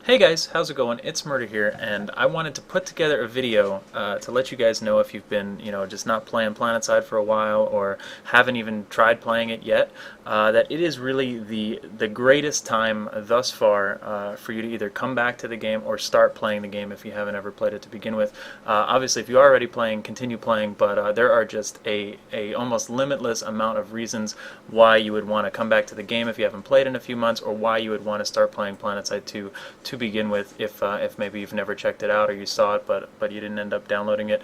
Hey guys, how's it going? ItZMuRdA here, and I wanted to put together a video to let you guys know if you've been, just not playing PlanetSide for a while or haven't even tried playing it yet, that it is really the greatest time thus far for you to either come back to the game or start playing the game if you haven't ever played it to begin with. Obviously, if you are already playing, continue playing, but there are just a almost limitless amount of reasons why you would want to come back to the game if you haven't played in a few months, or why you would want to start playing PlanetSide 2 to begin with if maybe you've never checked it out or you saw it but you didn't end up downloading it.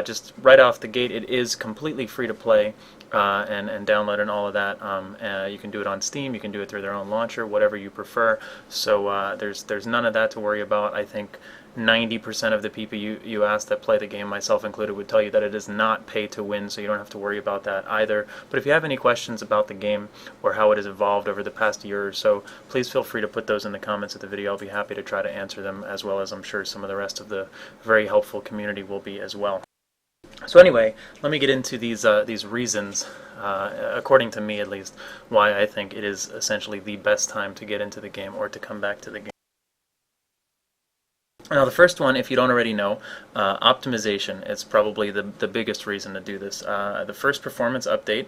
Just right off the gate, it is completely free to play and download and all of that. You can do it on Steam, you can do it through their own launcher, whatever you prefer. So there's none of that to worry about. I think 90% of the people you ask that play the game, myself included, would tell you that it is not pay to win, so you don't have to worry about that either. But if you have any questions about the game or how it has evolved over the past year or so, please feel free to put those in the comments of the video. I'll be happy to try to answer them, as well as I'm sure some of the rest of the very helpful community will be as well. So anyway, let me get into these reasons, according to me at least, why I think it is essentially the best time to get into the game or to come back to the game. Now the first one, if you don't already know, optimization is probably the biggest reason to do this. The first performance update,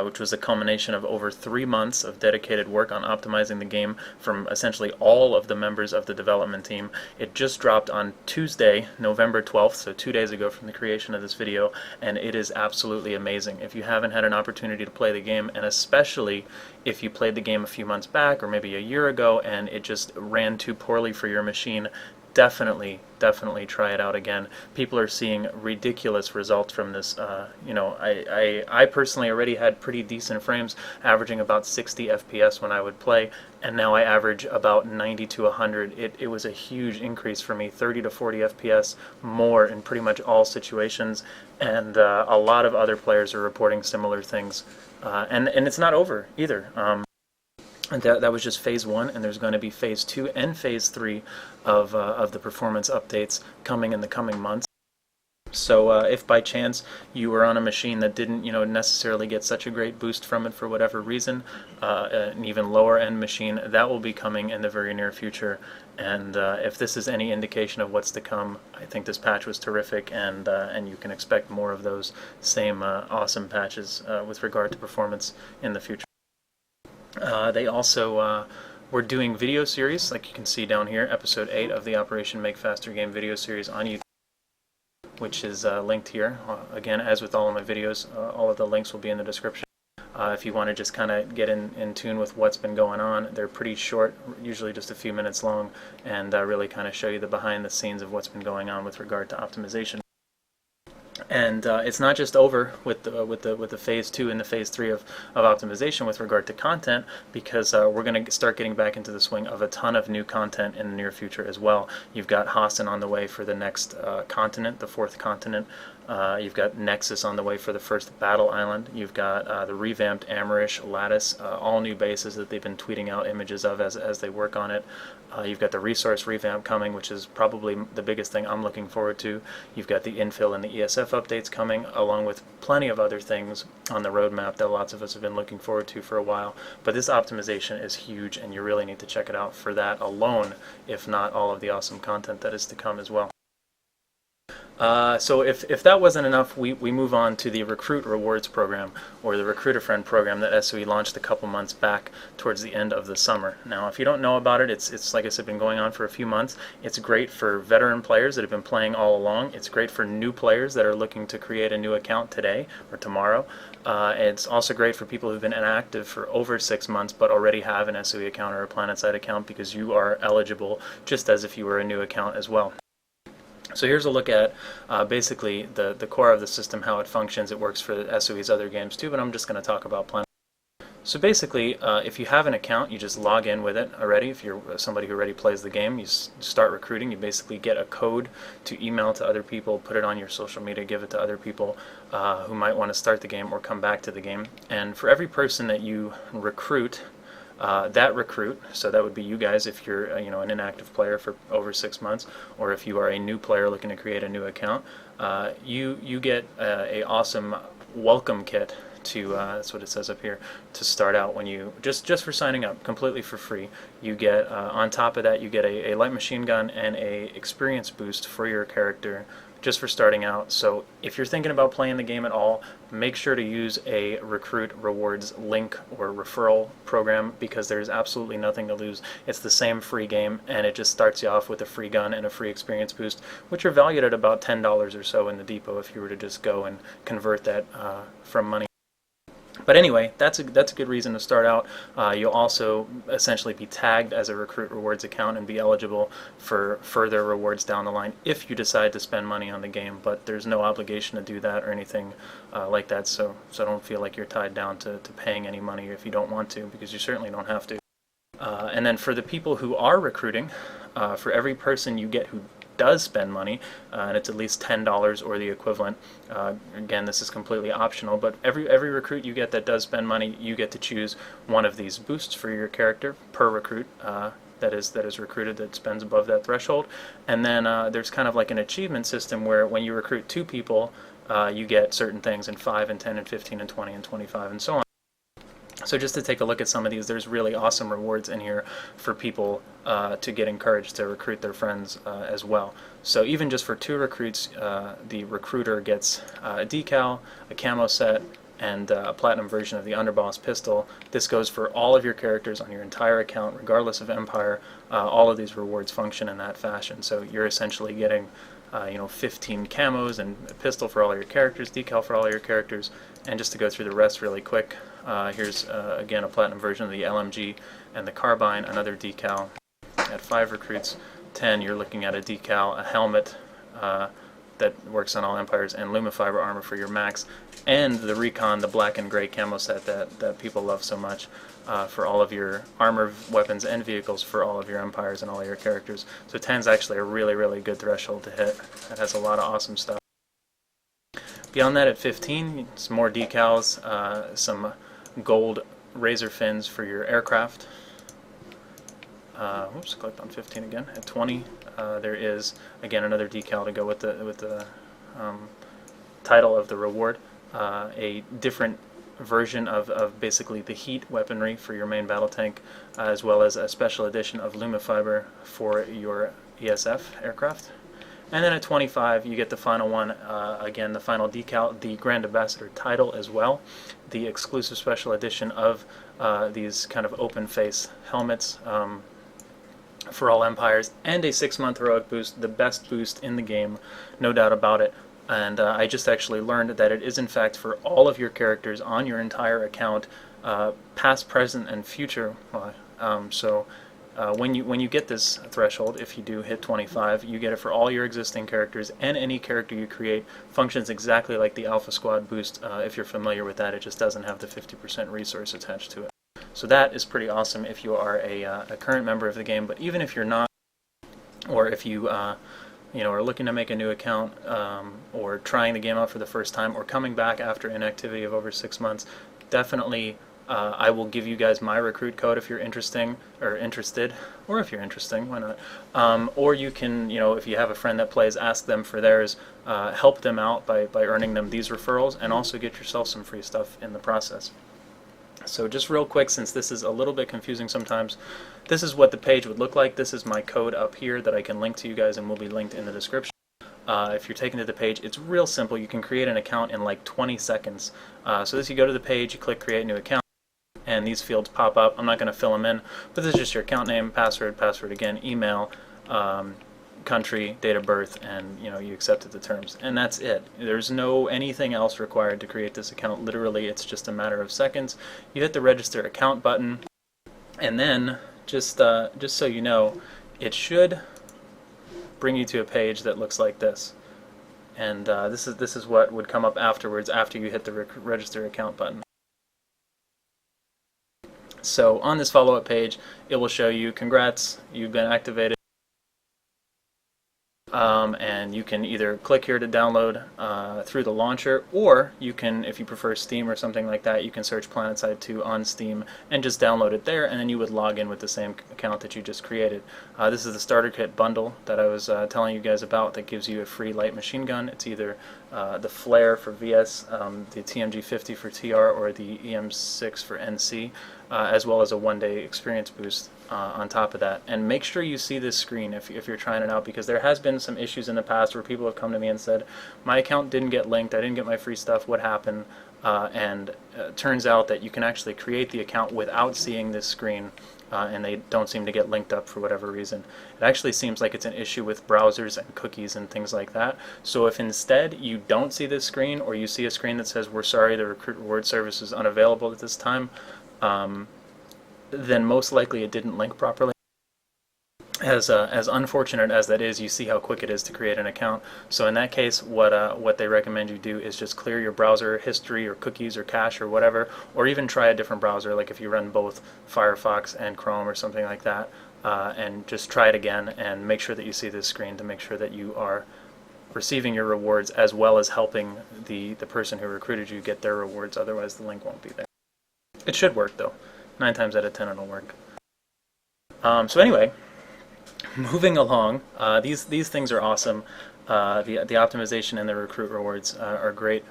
which was a culmination of over 3 months of dedicated work on optimizing the game from essentially all of the members of the development team, it just dropped on Tuesday, November 12th, so 2 days ago from the creation of this video, and it is absolutely amazing. If you haven't had an opportunity to play the game, and especially if you played the game a few months back or maybe a year ago and it just ran too poorly for your machine, definitely try it out again. People are seeing ridiculous results from this. I personally already had pretty decent frames, averaging about 60 FPS when I would play, and now I average about 90 to 100. It was a huge increase for me, 30 to 40 FPS more in pretty much all situations, and a lot of other players are reporting similar things. And it's not over either. And that was just phase 1, and there's going to be phase 2 and phase 3 of the performance updates coming in the coming months. So if by chance you were on a machine that didn't necessarily get such a great boost from it for whatever reason, an even lower end machine, that will be coming in the very near future. And if this is any indication of what's to come, I think this patch was terrific, and you can expect more of those same awesome patches with regard to performance in the future. They also were doing video series, like you can see down here, episode 8 of the Operation Make Faster Game video series on YouTube, which is linked here. Again, as with all of my videos, all of the links will be in the description. If you want to just kind of get in tune with what's been going on, they're pretty short, usually just a few minutes long, and really kind of show you the behind the scenes of what's been going on with regard to optimization. And it's not just over with the phase 2 and the phase 3 of optimization with regard to content, because we're going to start getting back into the swing of a ton of new content in the near future as well. You've got Hassan on the way for the next continent, the 4th continent. You've got Nexus on the way for the first battle island. You've got the revamped Amerish, Lattice, all new bases that they've been tweeting out images of as they work on it. You've got the resource revamp coming, which is probably the biggest thing I'm looking forward to. You've got the infill and the ESF updates coming, along with plenty of other things on the roadmap that lots of us have been looking forward to for a while. But this optimization is huge, and you really need to check it out for that alone, if not all of the awesome content that is to come as well. So if that wasn't enough, we move on to the Recruit Rewards program, or the Recruit a Friend program that SOE launched a couple months back towards the end of the summer. Now, if you don't know about it, it's like I said, been going on for a few months. It's great for veteran players that have been playing all along. It's great for new players that are looking to create a new account today or tomorrow. It's also great for people who've been inactive for over 6 months but already have an SOE account or a PlanetSide account, because you are eligible just as if you were a new account as well. So here's a look at basically the core of the system, how it functions. It works for SOE's other games too, but I'm just going to talk about Planet. So basically, if you have an account, you just log in with it already. If you're somebody who already plays the game, you start recruiting. You basically get a code to email to other people, put it on your social media, give it to other people who might want to start the game or come back to the game. And for every person that you recruit, that recruit, so that would be you guys if you're an inactive player for over 6 months, or if you are a new player looking to create a new account, you get a awesome welcome kit to that's what it says up here, to start out. When you just for signing up completely for free, you get on top of that you get a light machine gun and a experience boost for your character just for starting out. So if you're thinking about playing the game at all, make sure to use a Recruit Rewards link or referral program, because there's absolutely nothing to lose. It's the same free game, and it just starts you off with a free gun and a free experience boost, which are valued at about $10 or so in the depot if you were to just go and convert that from money. But anyway, that's a good reason to start out. You'll also essentially be tagged as a Recruit Rewards account and be eligible for further rewards down the line if you decide to spend money on the game. But there's no obligation to do that or anything like that, so don't feel like you're tied down to paying any money if you don't want to, because you certainly don't have to. And then for the people who are recruiting, for every person you get who does spend money, and it's at least $10 or the equivalent. Again, this is completely optional, but every recruit you get that does spend money, you get to choose one of these boosts for your character per recruit that is recruited that spends above that threshold. And then there's kind of like an achievement system where when you recruit 2 people, you get certain things in 5 and 10 and 15 and 20 and 25 and so on. So just to take a look at some of these, there's really awesome rewards in here for people to get encouraged to recruit their friends as well. So even just for 2 recruits, the recruiter gets a decal, a camo set, and a platinum version of the underboss pistol. This goes for all of your characters on your entire account, regardless of Empire. All of these rewards function in that fashion. So you're essentially getting 15 camos and a pistol for all your characters, decal for all your characters. And just to go through the rest really quick, here's again a platinum version of the LMG and the carbine, another decal. At 5 recruits, 10, you're looking at a decal, a helmet that works on all Empires, and Lumifiber armor for your max, and the Recon, the black and gray camo set that people love so much for all of your armor, weapons, and vehicles for all of your Empires and all of your characters. So 10 is actually a really, really good threshold to hit. It has a lot of awesome stuff. Beyond that, at 15, some more decals, some gold razor fins for your aircraft. Oops, clicked on 15 again. At 20, there is again another decal to go with the title of the reward. A different version of basically the heat weaponry for your main battle tank, as well as a special edition of Lumifiber for your ESF aircraft. And then at 25, you get the final one, again, the final decal, the Grand Ambassador title as well, the exclusive special edition of these kind of open face helmets for all Empires, and a 6-month heroic boost, the best boost in the game, no doubt about it. And I just actually learned that it is in fact for all of your characters on your entire account, past, present, and future. When you get this threshold, if you do hit 25, you get it for all your existing characters, and any character you create functions exactly like the Alpha Squad boost. If you're familiar with that, it just doesn't have the 50% resource attached to it. So that is pretty awesome if you are a current member of the game. But even if you're not, or if you are looking to make a new account, or trying the game out for the first time, or coming back after inactivity of over 6 months, definitely I will give you guys my recruit code if you're interested, or if you're interesting, why not? Or you can, if you have a friend that plays, ask them for theirs, help them out by earning them these referrals, and also get yourself some free stuff in the process. So just real quick, since this is a little bit confusing sometimes, this is what the page would look like. This is my code up here that I can link to you guys, and will be linked in the description. If you're taken to the page, it's real simple. You can create an account in like 20 seconds. So this, you go to the page, you click Create New Account, and these fields pop up. I'm not going to fill them in, but this is just your account name, password again, email, country, date of birth, and you accepted the terms, and that's it. There's no anything else required to create this account. Literally, it's just a matter of seconds. You hit the register account button, and then just so you know, it should bring you to a page that looks like this. And this is what would come up afterwards after you hit the register account button. So on this follow-up page, it will show you, congrats, you've been activated. and you can either click here to download through the launcher, or you can, if you prefer Steam or something like that, you can search PlanetSide 2 on Steam and just download it there, and then you would log in with the same account that you just created. This is the starter kit bundle that I was telling you guys about that gives you a free light machine gun. It's either the Flare for VS, the TMG50 for TR, or the EM6 for NC, as well as a one-day experience boost on top of that. And make sure you see this screen if you're trying it out, because there has been some issues in the past where people have come to me and said, my account didn't get linked, I didn't get my free stuff, what happened? And turns out that you can actually create the account without seeing this screen, and they don't seem to get linked up for whatever reason. It actually seems like it's an issue with browsers and cookies and things like that. So if instead you don't see this screen, or you see a screen that says, we're sorry, the Recruit Reward service is unavailable at this time, then most likely it didn't link properly. As unfortunate as that is, you see how quick it is to create an account. So in that case, what they recommend you do is just clear your browser history or cookies or cache or whatever, or even try a different browser, like if you run both Firefox and Chrome or something like that, and just try it again and make sure that you see this screen to make sure that you are receiving your rewards as well as helping the person who recruited you get their rewards. Otherwise the link won't be there. It should work though. 9 times out of 10 it'll work. So anyway, moving along, these things are awesome. The optimization and the recruit rewards are great,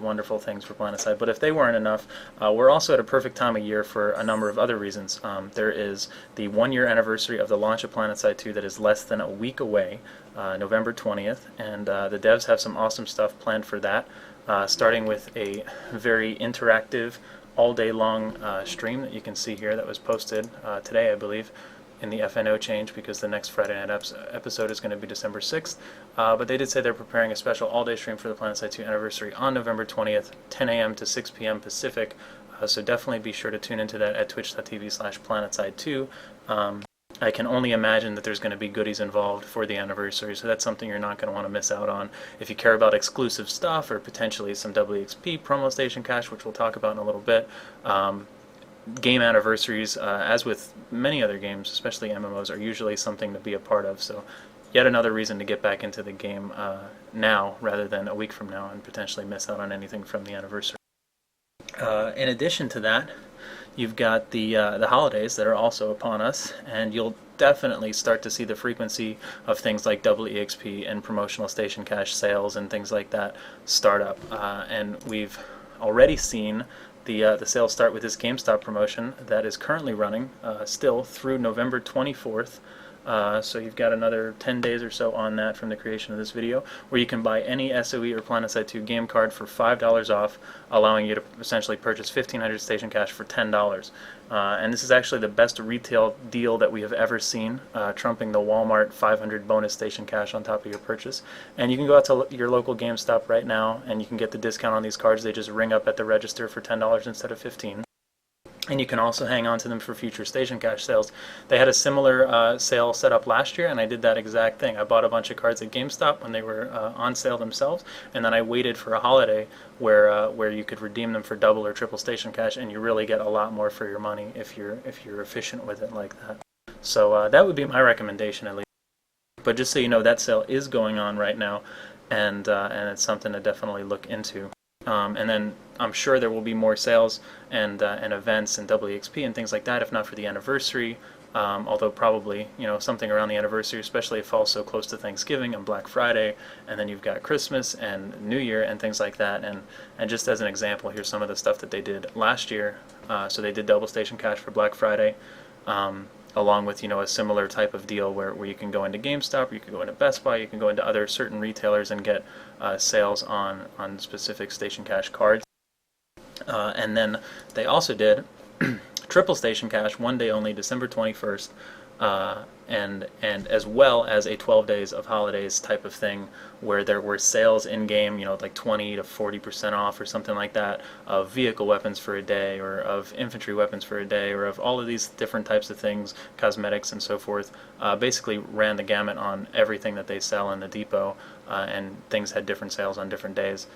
wonderful things for PlanetSide. But if they weren't enough, we're also at a perfect time of year for a number of other reasons. There is the 1-year anniversary of the launch of PlanetSide 2 that is less than a week away, November 20th, and the devs have some awesome stuff planned for that, starting with a very interactive, all-day long stream that you can see here that was posted today, I believe, in the FNO change, because the next Friday night episode is going to be December 6th. But they did say they're preparing a special all-day stream for the PlanetSide 2 anniversary on November 20th, 10 a.m. to 6 p.m. Pacific. So definitely be sure to tune into that at twitch.tv/PlanetSide2. I can only imagine that there's going to be goodies involved for the anniversary, so that's something you're not going to want to miss out on. If you care about exclusive stuff or potentially some WXP promo station cash, which we'll talk about in a little bit, game anniversaries, as with many other games, especially MMOs, are usually something to be a part of. So yet another reason to get back into the game now rather than a week from now and potentially miss out on anything from the anniversary. In addition to that, you've got the holidays that are also upon us, and you'll definitely start to see the frequency of things like double EXP and promotional station cash sales and things like that start up. And we've already seen the sales start with this GameStop promotion that is currently running still through November 24th. So you've got another 10 days or so on that from the creation of this video, where you can buy any SOE or PlanetSide 2 game card for $5 off, allowing you to essentially purchase 1,500 station cash for $10. And this is actually the best retail deal that we have ever seen, trumping the Walmart 500 bonus station cash on top of your purchase. And you can go out to your local GameStop right now and you can get the discount on these cards. They just ring up at the register for $10 instead of $15. And you can also hang on to them for future station cash sales. They had a similar sale set up last year, and I did that exact thing. I bought a bunch of cards at GameStop when they were on sale themselves, and then I waited for a holiday where you could redeem them for double or triple station cash, and you really get a lot more for your money if you're efficient with it like that. So that would be my recommendation, at least. But just so you know, that sale is going on right now, and it's something to definitely look into. And then I'm sure there will be more sales and events and WXP and things like that, if not for the anniversary, although probably, something around the anniversary, especially if it falls so close to Thanksgiving and Black Friday, and then you've got Christmas and New Year and things like that. And just as an example, here's some of the stuff that they did last year. So they did double station cash for Black Friday, along with a similar type of deal where you can go into GameStop, or you can go into Best Buy, you can go into other certain retailers and get sales on specific station cash cards. And then they also did triple station cash, one day only, December 21st, and as well as a 12 days of holidays type of thing, where there were sales in game, like 20 to 40% off or something like that, of vehicle weapons for a day, or of infantry weapons for a day, or of all of these different types of things, cosmetics and so forth. Basically ran the gamut on everything that they sell in the depot, and things had different sales on different days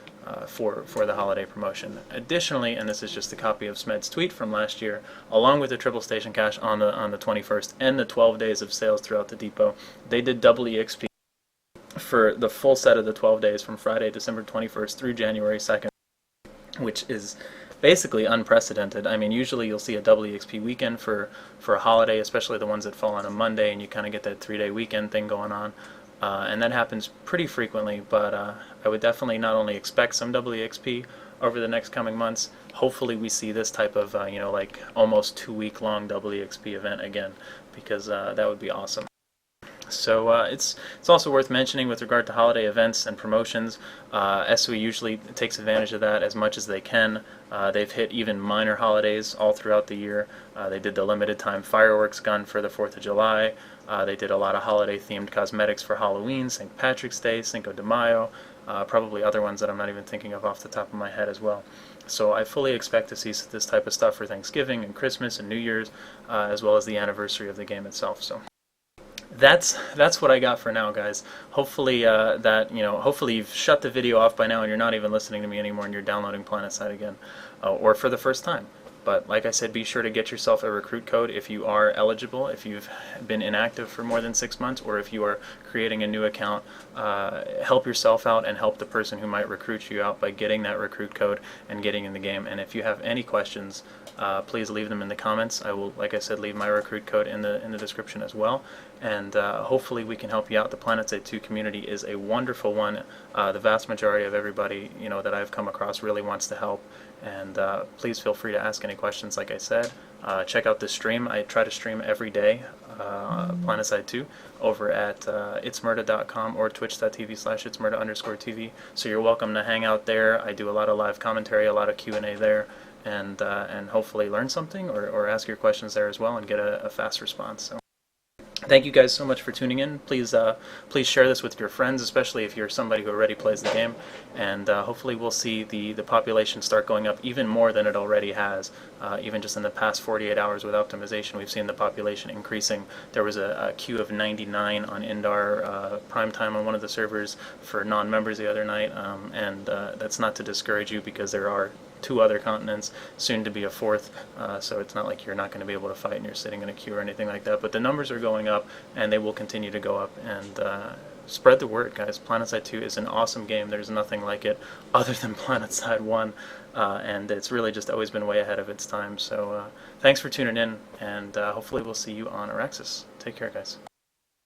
for the holiday promotion. Additionally, and this is just a copy of Smed's tweet from last year, along with the triple station cash on the 21st and the 12 days of sales throughout the depot, they did double EXP for the full set of the 12 days from Friday, December 21st through January 2nd, which is basically unprecedented. I mean, usually you'll see a double EXP weekend for a holiday, especially the ones that fall on a Monday, and you kind of get that 3-day weekend thing going on. And that happens pretty frequently, but I would definitely not only expect some double EXP over the next coming months, hopefully we see this type of, like almost 2-week-long double EXP event again, because that would be awesome. So it's also worth mentioning with regard to holiday events and promotions, SOE usually takes advantage of that as much as they can. They've hit even minor holidays all throughout the year. They did the limited time fireworks gun for the 4th of July. They did a lot of holiday themed cosmetics for Halloween, St. Patrick's Day, Cinco de Mayo, probably other ones that I'm not even thinking of off the top of my head as well. So I fully expect to see this type of stuff for Thanksgiving and Christmas and New Year's, as well as the anniversary of the game itself. So that's what I got for now, guys. Hopefully hopefully you've shut the video off by now and you're not even listening to me anymore and you're downloading PlanetSide again, or for the first time. But like I said, be sure to get yourself a recruit code if you are eligible, if you've been inactive for more than 6 months, or if you are creating a new account. Help yourself out and help the person who might recruit you out by getting that recruit code and getting in the game. And if you have any questions, please leave them in the comments. I will, like I said, leave my recruit code in the description as well. And hopefully we can help you out. The PlanetSide 2 community is a wonderful one. The vast majority of everybody that I've come across really wants to help. And please feel free to ask any questions, like I said. Check out this stream. I try to stream every day, PlanetSide 2, over at ItZMuRdA.com or twitch.tv/ItZMuRdA_TV. So you're welcome to hang out there. I do a lot of live commentary, a lot of Q&A there, and hopefully learn something or ask your questions there as well and get a fast response. So thank you guys so much for tuning in. Please share this with your friends, especially if you're somebody who already plays the game. And hopefully we'll see the population start going up even more than it already has. Even just in the past 48 hours with optimization, we've seen the population increasing. There was a queue of 99 on Indar prime time on one of the servers for non-members the other night. And that's not to discourage you, because there are 2 other continents, soon to be a 4th, so it's not like you're not going to be able to fight and you're sitting in a queue or anything like that. But the numbers are going up, and they will continue to go up. And spread the word, guys. PlanetSide 2 is an awesome game. There's nothing like it other than PlanetSide 1, and it's really just always been way ahead of its time. So thanks for tuning in, and hopefully we'll see you on Araxis. Take care, guys.